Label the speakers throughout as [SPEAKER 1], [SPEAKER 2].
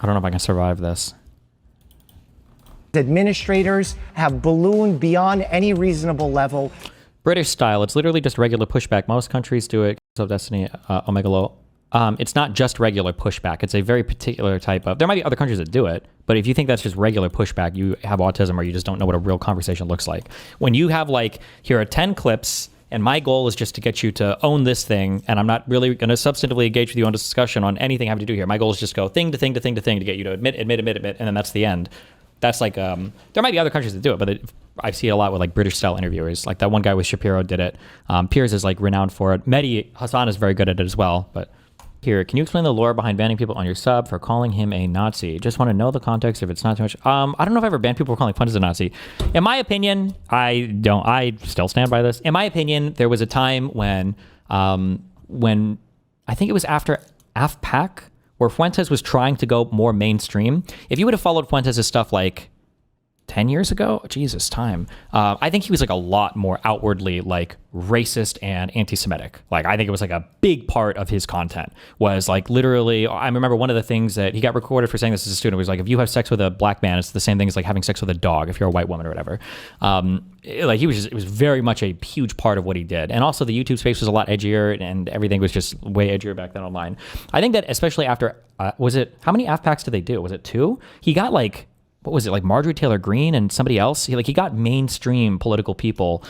[SPEAKER 1] I don't know if I can survive this.
[SPEAKER 2] Administrators have ballooned beyond any reasonable level.
[SPEAKER 1] British style. It's literally just regular pushback. Most countries do it. So Destiny, Omega Low. It's not just regular pushback. It's a very particular type of... There might be other countries that do it, but if you think that's just regular pushback, you have autism or you just don't know what a real conversation looks like. When you have like, here are 10 clips, and my goal is just to get you to own this thing, and I'm not really going to substantively engage with you on discussion on anything I have to do here. My goal is just go thing to thing to thing to thing to get you to admit, and then that's the end. That's like, there might be other countries that do it, but I see it a lot with like British style interviewers. Like that one guy with Shapiro did it. Piers is like renowned for it. Mehdi Hassan is very good at it as well. But here, can you explain the lore behind banning people on your sub for calling him a Nazi? Just want to know the context if it's not too much. I don't know if I ever banned people for calling Fuentes a Nazi. In my opinion, I still stand by this. In my opinion, there was a time when I think it was after AFPAC, where Fuentes was trying to go more mainstream. If you would have followed Fuentes' stuff like 10 years ago, Jesus, time. I think he was like a lot more outwardly like racist and anti-Semitic. Like I think it was like a big part of his content was like literally, I remember one of the things that he got recorded for saying this as a student was like, if you have sex with a black man, it's the same thing as like having sex with a dog if you're a white woman or whatever. Like it was very much a huge part of what he did. And also the YouTube space was a lot edgier and everything was just way edgier back then online. I think that especially after, how many AFPACs did they do? Was it 2? He got like, what was it, like Marjorie Taylor Greene and somebody else? He got mainstream political people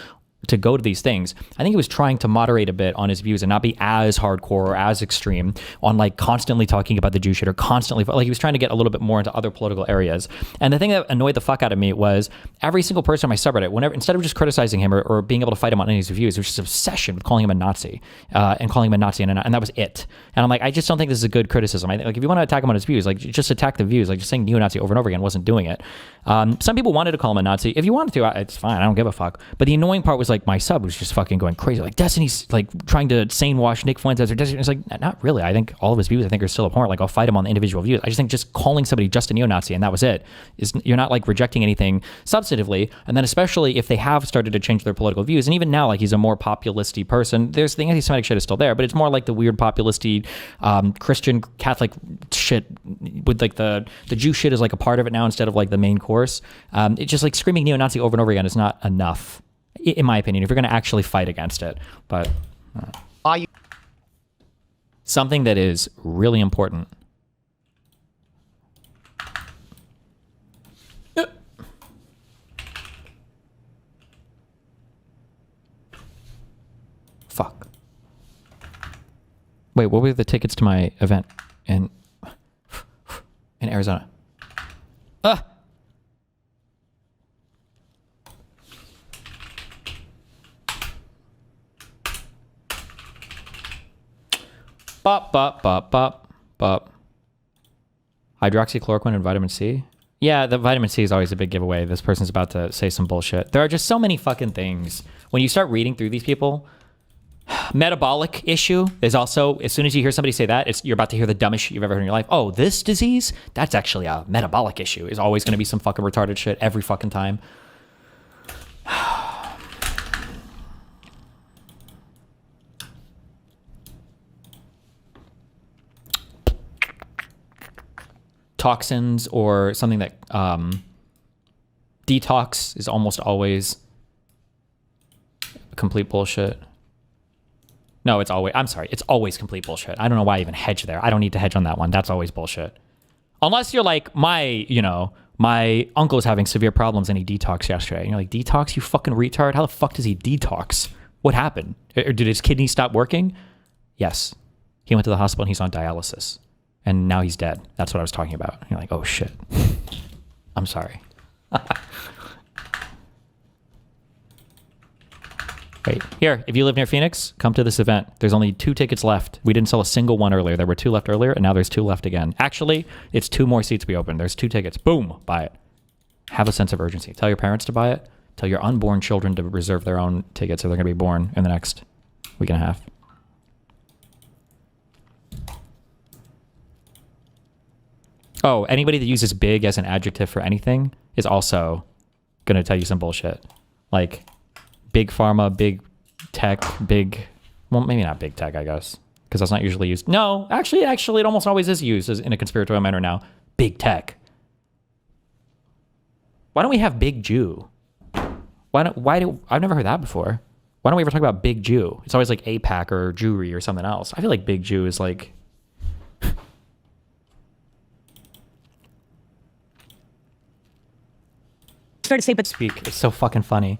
[SPEAKER 1] to go to these things. I think he was trying to moderate a bit on his views and not be as hardcore or as extreme on like constantly talking about the Jew shit or constantly, like he was trying to get a little bit more into other political areas. And the thing that annoyed the fuck out of me was every single person on my subreddit, whenever, instead of just criticizing him or being able to fight him on any of his views, there was just obsession with calling him a Nazi and calling him a Nazi and that was it. And I'm like, I just don't think this is a good criticism. I think like if you want to attack him on his views, like just attack the views, like just saying neo-Nazi over and over again wasn't doing it. Some people wanted to call him a Nazi. If you wanted to, it's fine. I don't give a fuck. But the annoying part was like my sub was just fucking going crazy. Like Destiny's like trying to sane wash Nick Fuentes or Destiny. It's like, not really. I think all of his views I think are still abhorrent. Like I'll fight him on the individual views. I just think just calling somebody just a neo-Nazi and that was it is you're not like rejecting anything substantively. And then especially if they have started to change their political views. And even now, like he's a more populist-y person. There's the anti-Semitic shit is still there, but it's more like the weird populist-y Christian Catholic shit with like the Jew shit is like a part of it now instead of like the main course. It's just like screaming neo-Nazi over and over again is not enough, in my opinion, if you're going to actually fight against it. But something that is really important. Fuck. Wait, what were the tickets to my event in Arizona? Bop, bop, bop, bop, bop. Hydroxychloroquine and vitamin C? Yeah, the vitamin C is always a big giveaway. This person's about to say some bullshit. There are just so many fucking things. When you start reading through these people, metabolic issue is also, as soon as you hear somebody say that, you're about to hear the dumbest shit you've ever heard in your life. Oh, this disease? That's actually a metabolic issue. Is always going to be some fucking retarded shit every fucking time. Toxins or something that detox is almost always complete bullshit. No, it's always, I'm sorry, it's always complete bullshit. I don't know why I even hedge there. I don't need to hedge on that one. That's always bullshit. Unless you're like, my uncle is having severe problems and he detoxed yesterday. And you're like, detox, you fucking retard? How the fuck does he detox? What happened? Or did his kidney stop working? Yes. He went to the hospital and he's on dialysis. And now he's dead. That's what I was talking about. And you're like, oh shit. I'm sorry. Wait, here, if you live near Phoenix, come to this event. There's only 2 tickets left. We didn't sell a single one earlier. There were 2 left earlier, and now there's 2 left again. Actually, it's 2 more seats we opened. There's 2 tickets. Boom, buy it. Have a sense of urgency. Tell your parents to buy it. Tell your unborn children to reserve their own tickets if they're going to be born in the next week and a half. Oh, anybody that uses big as an adjective for anything is also going to tell you some bullshit. Like, big pharma, big tech, well, maybe not big tech, I guess, because that's not usually used. No, actually, it almost always is used as in a conspiratorial manner now. big tech. Why don't we have big Jew? I've never heard that before. Why don't we ever talk about big Jew? It's always like APAC or Jewry or something else. I feel like big Jew is like...
[SPEAKER 3] It's fair to say, but
[SPEAKER 1] Speak. It's so fucking funny.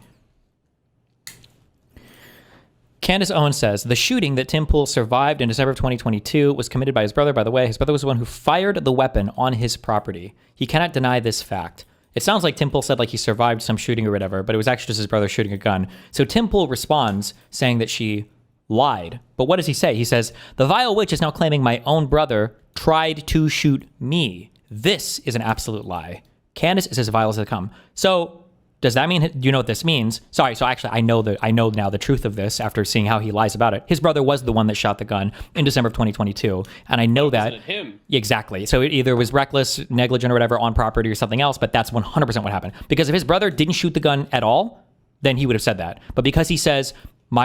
[SPEAKER 1] Candace Owens says, the shooting that Tim Pool survived in December of 2022 was committed by his brother. By the way, his brother was the one who fired the weapon on his property. He cannot deny this fact. It sounds like Tim Pool said like he survived some shooting or whatever, but it was actually just his brother shooting a gun. So Tim Pool responds saying that she lied. But what does he say? He says, the vile witch is now claiming my own brother tried to shoot me. This is an absolute lie. Candace is as vile as they come. So does that mean, you know what this means? Sorry, so actually I know now the truth of this after seeing how he lies about it. His brother was the one that shot the gun in December of 2022. And I know that.
[SPEAKER 4] Wasn't it him?
[SPEAKER 1] Exactly. So it either was reckless, negligent or whatever on property or something else, but that's 100% what happened. Because if his brother didn't shoot the gun at all, then he would have said that. But because he says,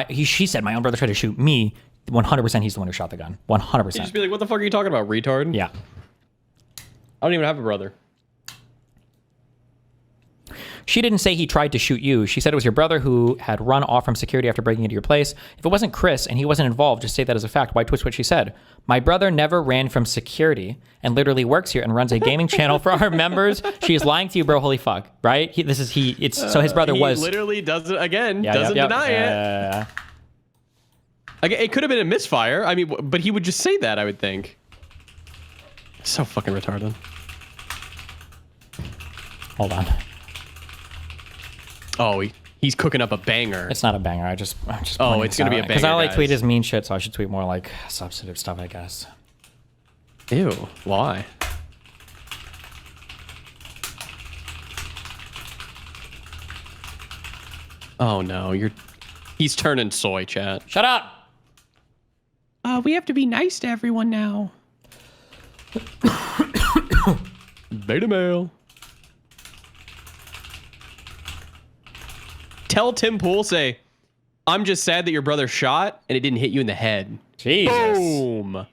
[SPEAKER 1] she said my own brother tried to shoot me, 100% he's the one who shot the gun. 100%.
[SPEAKER 4] He'd just be like, what the fuck are you talking about, retard?
[SPEAKER 1] Yeah.
[SPEAKER 4] I don't even have a brother.
[SPEAKER 1] She didn't say he tried to shoot you. She said it was your brother who had run off from security after breaking into your place. If it wasn't Chris and he wasn't involved, just say that as a fact. Why twist what she said? My brother never ran from security and literally works here and runs a gaming channel for our members. She is lying to you, bro. Holy fuck. Right? So his brother was...
[SPEAKER 4] He literally doesn't
[SPEAKER 1] Yep.
[SPEAKER 4] deny it. It could have been a misfire. I mean, but he would just say that, I would think. So fucking retarded.
[SPEAKER 1] Hold on.
[SPEAKER 4] Oh, he's cooking up a banger.
[SPEAKER 1] It's not a banger. I'm just
[SPEAKER 4] Oh, it's gonna be a banger,
[SPEAKER 1] because I like
[SPEAKER 4] guys.
[SPEAKER 1] tweet his mean shit, so I should tweet more like substantive stuff, I guess.
[SPEAKER 4] Ew, why? Oh no, he's turning soy, chat.
[SPEAKER 1] Shut up!
[SPEAKER 4] We have to be nice to everyone now. Beta male. Tell Tim Pool, say, I'm just sad that your brother shot and it didn't hit you in the head.
[SPEAKER 1] Jesus.
[SPEAKER 4] Boom.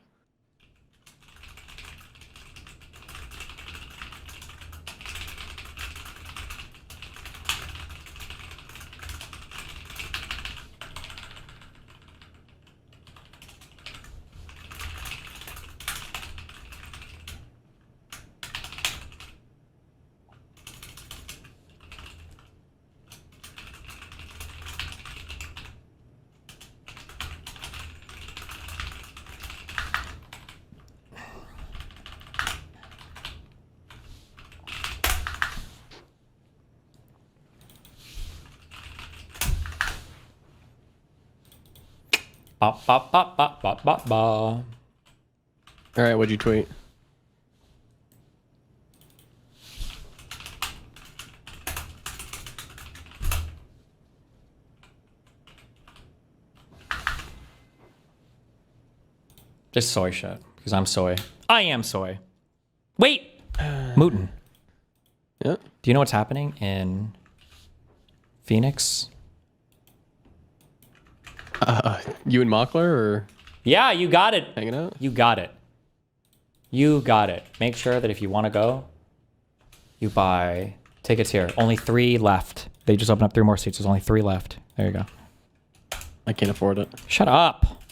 [SPEAKER 1] Ba, ba, ba, ba, ba, ba, ba.
[SPEAKER 4] All right, what'd you tweet?
[SPEAKER 1] Just soy shit, because I'm soy. I am soy. Wait! Mootin.
[SPEAKER 4] Yeah.
[SPEAKER 1] Do you know what's happening in Phoenix?
[SPEAKER 4] You and Mockler or
[SPEAKER 1] Yeah, you got it.
[SPEAKER 4] hanging out?
[SPEAKER 1] You got it. You got it. Make sure that if you want to go, you buy tickets here. Only 3 left. They just opened up 3 more seats. There's only 3 left. There you go.
[SPEAKER 4] I can't afford it.
[SPEAKER 1] Shut up.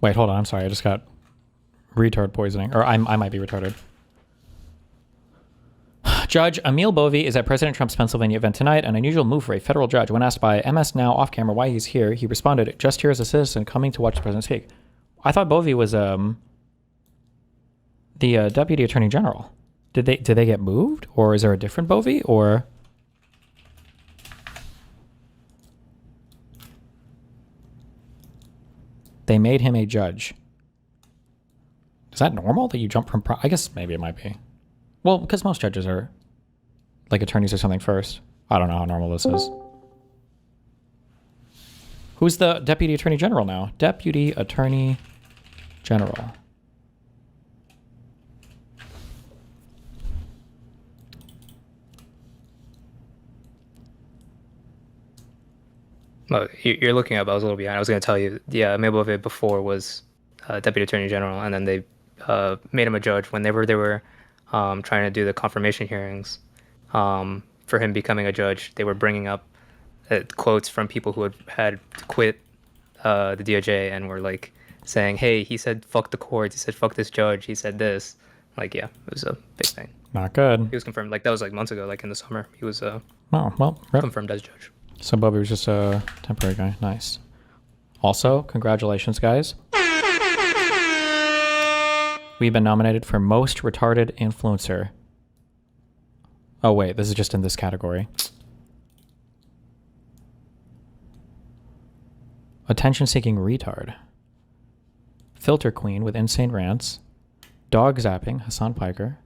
[SPEAKER 1] Wait, hold on. I'm sorry. I just got retard poisoning. Or I might be retarded. Judge Emil Bovee is at President Trump's Pennsylvania event tonight, an unusual move for a federal judge. When asked by MS Now off camera why he's here, he responded, just here as a citizen coming to watch the president speak. I thought Bovee was the Deputy Attorney General. Did they get moved? Or is there a different Bovee? Or... they made him a judge. Is that normal that you jump from... I guess maybe it might be. Well, because most judges are like attorneys or something first. I don't know how normal this is. Who's the Deputy Attorney General now? Deputy Attorney General.
[SPEAKER 3] Well, you're looking up. I was a little behind. I was going to tell you. Yeah, Mabove before was Deputy Attorney General, and then they made him a judge whenever they were trying to do the confirmation hearings for him becoming a judge. They were bringing up quotes from people who had quit the DOJ and were like saying, "Hey, he said fuck the courts. He said fuck this judge. He said this." Like, yeah, it was a big thing.
[SPEAKER 1] Not good.
[SPEAKER 3] He was confirmed. Like that was like months ago. Like in the summer, he was
[SPEAKER 1] Oh, well, rip.
[SPEAKER 3] confirmed as judge.
[SPEAKER 1] So Bobby was just a temporary guy. Nice. Also, congratulations, guys. We've been nominated for Most Retarded Influencer. Oh, wait. This is just in this category. Attention-seeking retard. Filter queen with insane rants. Dog zapping, Hassan Piker.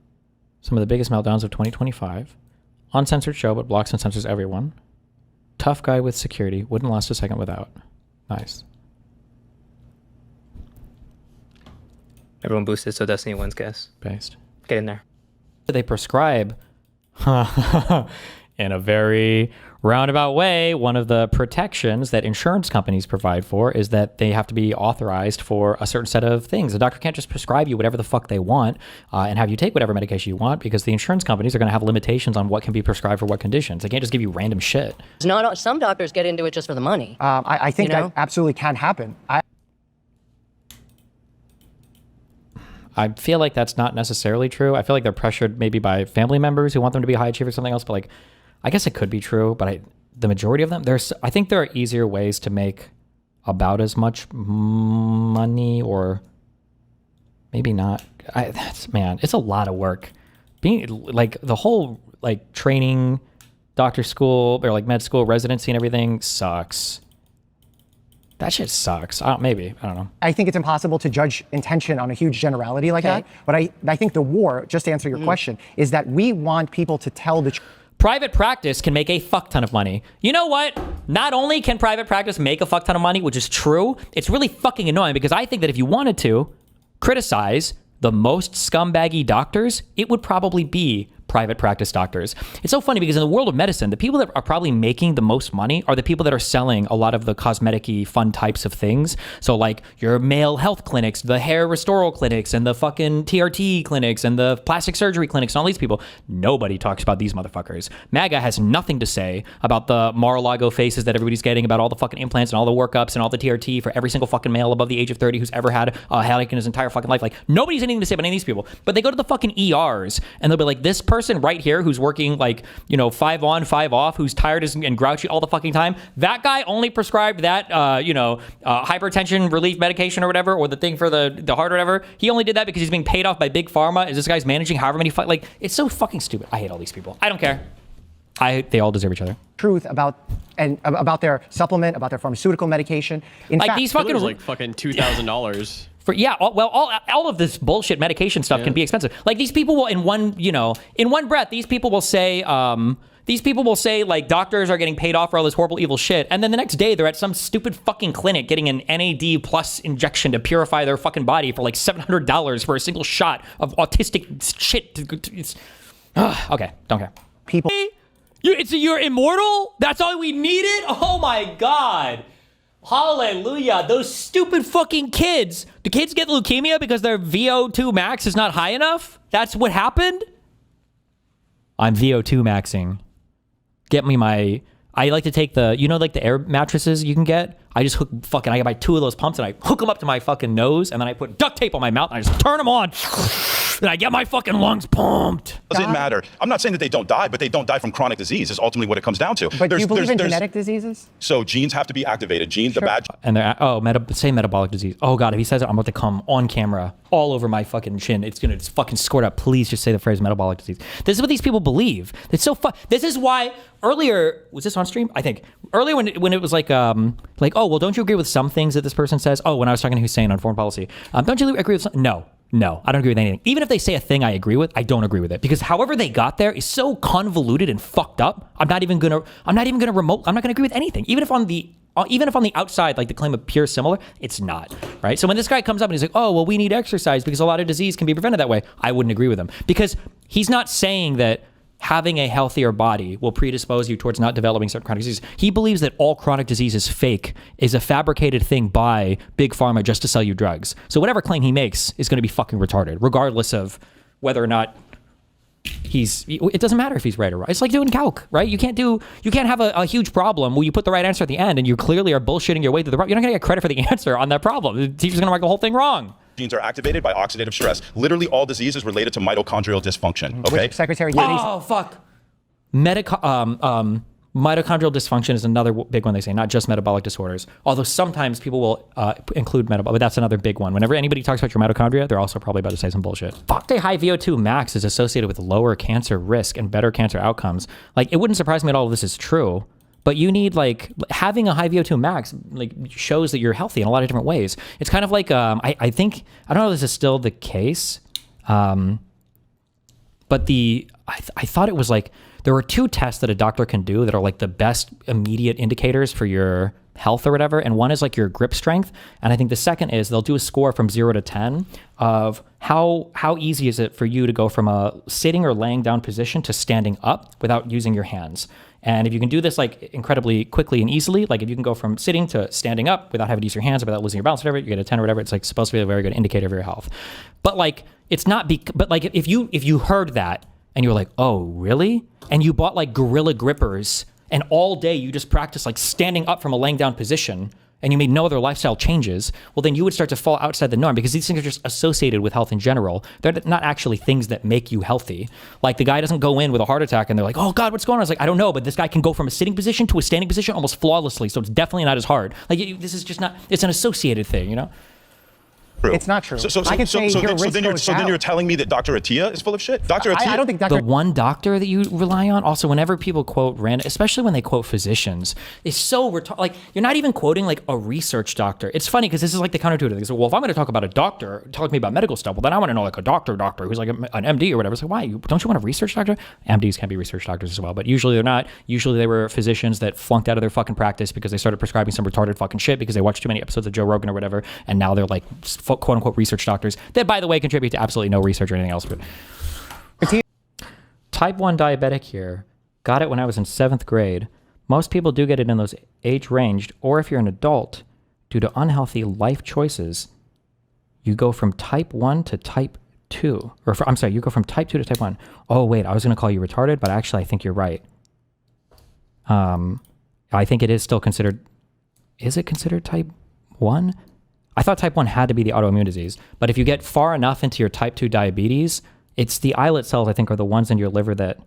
[SPEAKER 1] Some of the biggest meltdowns of 2025. Uncensored show, but blocks and censors everyone. Tough guy with security. Wouldn't last a second without. Nice.
[SPEAKER 3] Everyone boosted, so Destiny wins, guys.
[SPEAKER 1] Based.
[SPEAKER 3] Get in there.
[SPEAKER 1] They prescribe in a very roundabout way. One of the protections that insurance companies provide for is that they have to be authorized for a certain set of things. The doctor can't just prescribe you whatever the fuck they want and have you take whatever medication you want, because the insurance companies are going to have limitations on what can be prescribed for what conditions. They can't just give you random shit.
[SPEAKER 5] Not some doctors get into it just for the money.
[SPEAKER 2] I think
[SPEAKER 5] You know?
[SPEAKER 2] that absolutely can happen.
[SPEAKER 1] I feel like that's not necessarily true. I feel like they're pressured maybe by family members who want them to be high achievers or something else, but like, I guess it could be true, but the majority of them, I think there are easier ways to make about as much money, or maybe not. Man, it's a lot of work. Being like the whole like training, doctor school or like med school residency and everything sucks. That shit sucks. Maybe. I don't know.
[SPEAKER 2] I think it's impossible to judge intention on a huge generality like that. But I think the war, just to answer your question, is that we want people to tell the truth.
[SPEAKER 1] Private practice can make a fuck ton of money. You know what? Not only can private practice make a fuck ton of money, which is true, it's really fucking annoying, because I think that if you wanted to criticize the most scumbaggy doctors, it would probably be private practice doctors. It's so funny because in the world of medicine, the people that are probably making the most money are the people that are selling a lot of the cosmetic-y fun types of things. So like your male health clinics, the hair restoral clinics, and the fucking TRT clinics, and the plastic surgery clinics, and all these people. Nobody talks about these motherfuckers. MAGA has nothing to say about the Mar-a-Lago faces that everybody's getting, about all the fucking implants and all the workups and all the TRT for every single fucking male above the age of 30 who's ever had a headache in his entire fucking life. Like, nobody's anything to say about any of these people. But they go to the fucking ERs and they'll be like, this person right here who's working like, 5 on, 5 off, who's tired and grouchy all the fucking time, that guy only prescribed that, hypertension relief medication or whatever, or the thing for the heart or whatever. He only did that because he's being paid off by Big Pharma. Is this guy's managing however many, like, it's so fucking stupid. I hate all these people. I don't care. They all deserve each other.
[SPEAKER 2] Truth about their supplement, about their pharmaceutical medication. In
[SPEAKER 1] Like
[SPEAKER 2] fact,
[SPEAKER 1] these fucking
[SPEAKER 4] like fucking $2,000.
[SPEAKER 1] All of this bullshit medication stuff can be expensive. Like these people will in one breath, these people will say like doctors are getting paid off for all this horrible evil shit, and then the next day they're at some stupid fucking clinic getting an NAD plus injection to purify their fucking body for like $700 for a single shot of autistic shit. Okay, don't care.
[SPEAKER 2] people.
[SPEAKER 1] You're immortal? That's all we needed? Oh my god. Hallelujah. Those stupid fucking kids. Do kids get leukemia because their VO2 max is not high enough? That's what happened? I'm VO2 maxing. Get me I like to take the air mattresses you can get? I just I buy 2 of those pumps and I hook them up to my fucking nose, and then I put duct tape on my mouth and I just turn them on. And I get my fucking lungs pumped.
[SPEAKER 6] Doesn't matter. I'm not saying that they don't die, but they don't die from chronic disease is ultimately what it comes down to.
[SPEAKER 2] But do you believe in genetic diseases?
[SPEAKER 6] So genes have to be activated. Genes, the bad.
[SPEAKER 1] And they're, say metabolic disease. Oh God, if he says it, I'm about to come on camera all over my fucking chin. It's gonna just fucking squirt up. Please just say the phrase metabolic disease. This is what these people believe. It's so This is why earlier, was this on stream? I think earlier when it was like, oh, well, don't you agree with some things that this person says? Oh, when I was talking to Hussein on foreign policy, don't you agree with some? No, I don't agree with anything. Even if they say a thing I agree with, I don't agree with it, because however they got there is so convoluted and fucked up. I'm not even gonna agree with anything. Even if on the outside, like the claim of pure similar, it's not, right? So when this guy comes up and he's like, oh, well, we need exercise because a lot of disease can be prevented that way, I wouldn't agree with him, because he's not saying that having a healthier body will predispose you towards not developing certain chronic diseases. He believes that all chronic disease is fake, is a fabricated thing by big pharma just to sell you drugs. So whatever claim he makes is going to be fucking retarded, regardless of whether or not it doesn't matter if he's right or wrong. It's like doing calc, right? You can't have a huge problem where you put the right answer at the end and you clearly are bullshitting your way to the right. You're not going to get credit for the answer on that problem. The teacher's going to mark the whole thing wrong.
[SPEAKER 6] Genes are activated by oxidative stress. Literally all disease is related to mitochondrial dysfunction, okay?
[SPEAKER 2] Which Secretary
[SPEAKER 1] Oh, fuck. Mitochondrial dysfunction is another big one they say, not just metabolic disorders. Although sometimes people will include metabolic, but that's another big one. Whenever anybody talks about your mitochondria, they're also probably about to say some bullshit. Fuck, a high VO2 max is associated with lower cancer risk and better cancer outcomes. Like, it wouldn't surprise me at all if this is true, but you need, like, having a high VO2 max, like, shows that you're healthy in a lot of different ways. It's kind of like, I don't know if this is still the case, but I thought it was like, there are 2 tests that a doctor can do that are like the best immediate indicators for your health or whatever. And one is like your grip strength. And I think the second is they'll do a score from 0 to 10 of how easy is it for you to go from a sitting or laying down position to standing up without using your hands. And if you can do this like incredibly quickly and easily, like if you can go from sitting to standing up without having to use your hands or without losing your balance or whatever, you get a 10 or whatever. It's like supposed to be a very good indicator of your health. But like, it's not, but like if you heard that and you were like, oh, really? And you bought like gorilla grippers and all day you just practice like standing up from a laying down position and you made no other lifestyle changes, well, then you would start to fall outside the norm because these things are just associated with health in general. They're not actually things that make you healthy. Like the guy doesn't go in with a heart attack and they're like, oh God, what's going on? I was like, I don't know, but this guy can go from a sitting position to a standing position almost flawlessly. So it's definitely not as hard. Like this is just not, it's an associated thing, you know?
[SPEAKER 6] True.
[SPEAKER 2] It's not true.
[SPEAKER 6] So
[SPEAKER 2] I can say your risk goes
[SPEAKER 6] then
[SPEAKER 2] down.
[SPEAKER 6] you're telling me that Dr. Attia is full of shit? Dr. Attia?
[SPEAKER 2] I don't think
[SPEAKER 1] The
[SPEAKER 2] Dr.
[SPEAKER 1] one doctor that you rely on, also whenever people quote random, especially when they quote physicians, is so like you're not even quoting like a research doctor. It's funny because this is like the counterintuitive. They say, well, if I'm going to talk about a doctor, talk to me about medical stuff, well, then I want to know like a doctor who's like an MD or whatever. So why? Don't you want a research doctor? MDs can be research doctors as well, but usually they're not. Usually they were physicians that flunked out of their fucking practice because they started prescribing some retarded fucking shit because they watched too many episodes of Joe Rogan or whatever, and now they're like quote unquote research doctors that, by the way, contribute to absolutely no research or anything else. But type 1 diabetic here. Got it when I was in 7th grade. Most people do get it in those age ranged, or if you're an adult, due to unhealthy life choices, you go from type 1 to type 2. You go from type 2 to type 1. Oh, wait, I was going to call you retarded, but actually I think you're right. I think it is still considered, is it considered type 1? I thought type 1 had to be the autoimmune disease, but if you get far enough into your type 2 diabetes, it's the islet cells, I think, are the ones in your liver that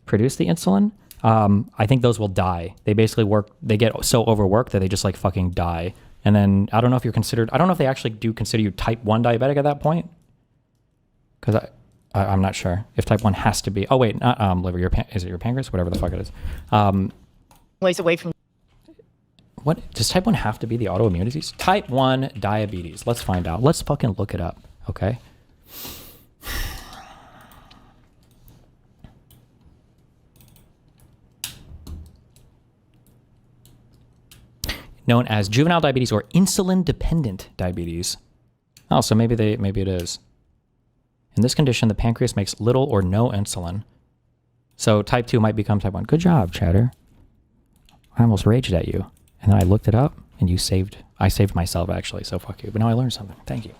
[SPEAKER 1] produce the insulin. I think those will die. They basically they get so overworked that they just like fucking die. And then I don't know if you're considered, I don't know if they actually do consider you type 1 diabetic at that point. Because I'm not sure if type 1 has to be, oh wait, not liver, is it your pancreas? Whatever the fuck it is.
[SPEAKER 5] Ways away from.
[SPEAKER 1] What does type 1 have to be the autoimmune disease? Type 1 diabetes. Let's find out. Let's fucking look it up, okay? Known as juvenile diabetes or insulin-dependent diabetes. Oh, so maybe it is. In this condition, the pancreas makes little or no insulin. So type 2 might become type 1. Good job, Chatter. I almost raged at you. And then I looked it up, and I saved myself, actually, so fuck you. But now I learned something. Thank you.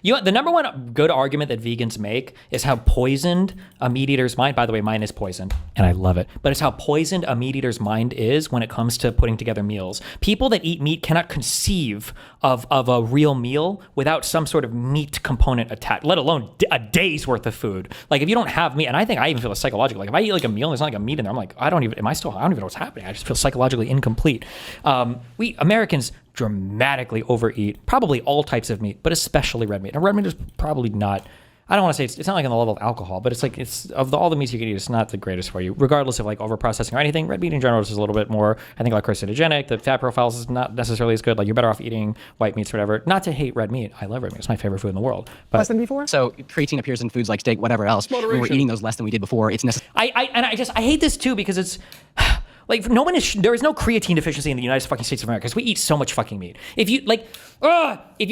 [SPEAKER 1] You know, the number one good argument that vegans make is how poisoned a meat eater's mind, by the way, mine is poisoned, and I love it, but it's how poisoned a meat eater's mind is when it comes to putting together meals. People that eat meat cannot conceive of a real meal without some sort of meat component attached, let alone a day's worth of food. Like if you don't have meat, and I think I even feel psychologically, like if I eat like a meal and there's not like a meat in there, I'm like, I don't even know what's happening. I just feel psychologically incomplete. We Americans dramatically overeat probably all types of meat, but especially red meat. And red meat is probably not, I don't want to say it's not like on the level of alcohol, but it's like it's of all the meats you can eat, it's not the greatest for you, regardless of like overprocessing or anything. Red meat in general is just a little bit more, I think, like carcinogenic. The fat profiles is not necessarily as good. Like you're better off eating white meats or whatever. Not to hate red meat, I love red meat. It's my favorite food in the world. But
[SPEAKER 2] Less than before?
[SPEAKER 7] So creatine appears in foods like steak, whatever else. When we're eating those less than we did before, it's necessary.
[SPEAKER 1] I hate this too because it's like there is no creatine deficiency in the United fucking States of America because we eat so much fucking meat. If you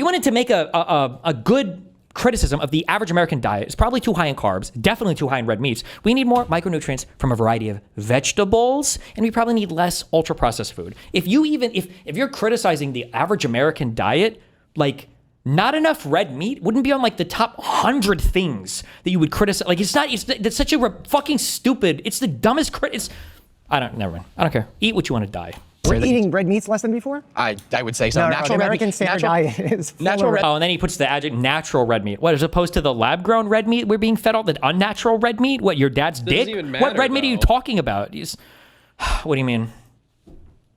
[SPEAKER 1] wanted to make a good criticism of the average American diet, it's probably too high in carbs, definitely too high in red meats. We need more micronutrients from a variety of vegetables, and we probably need less ultra processed food. If you're criticizing the average American diet, like not enough red meat wouldn't be on like the top 100 things that you would criticize. Like it's such a fucking stupid. It's the dumbest never mind. I don't care. Eat what you want to die.
[SPEAKER 2] We're eating red meats less than before?
[SPEAKER 7] I would say so.
[SPEAKER 2] No,
[SPEAKER 7] Natural
[SPEAKER 2] the
[SPEAKER 7] red
[SPEAKER 2] American
[SPEAKER 7] meat.
[SPEAKER 2] standard diet is
[SPEAKER 7] natural red.
[SPEAKER 1] Oh, and then he puts the adjective natural red meat. What, as opposed to the lab-grown red meat we're being fed all the unnatural red meat? What, your dad's dick?
[SPEAKER 4] Even matter,
[SPEAKER 1] What red meat are you
[SPEAKER 4] though.
[SPEAKER 1] talking about? What do you mean?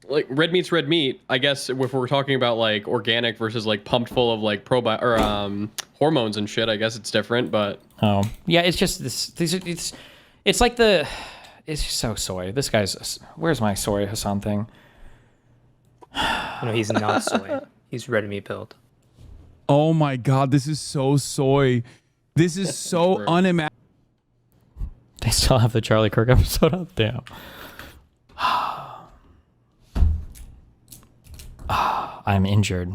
[SPEAKER 4] Like red meat's red meat. I guess if we're talking about like organic versus like pumped full of like hormones and shit, I guess it's different. But
[SPEAKER 1] Oh, yeah, it's just this. It's like it's so soy. This guy's. Where's my soy Hassan thing?
[SPEAKER 3] No, he's not soy. He's red meat build.
[SPEAKER 8] Oh my God, this is so soy. This is so unimaginable.
[SPEAKER 1] They still have the Charlie Kirk episode up. Damn. I'm injured.